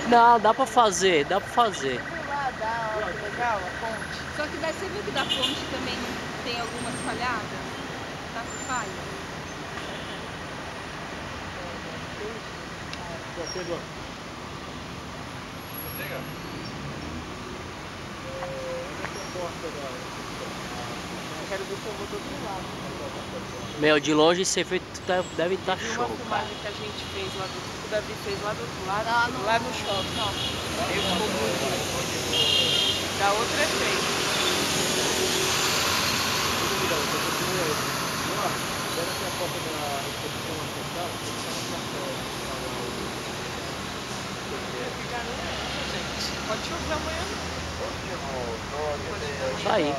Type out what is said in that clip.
Não, dá pra fazer, dá pra fazer. Lá dá, ó, que legal, a ponte. Só que daí você viu que da ponte também tem algumas falhadas? Tá com falha? Pedro. Eu quero ver se eu vou do outro lado. Meu, de longe esse efeito deve estar Teve show, uma cara. filmagem que a gente fez lá do... O Davi fez lá do outro lado, Lá no- lá no shopping. Aí ficou bonito. Da outra é feio. Pode chover amanhã. Isso aí.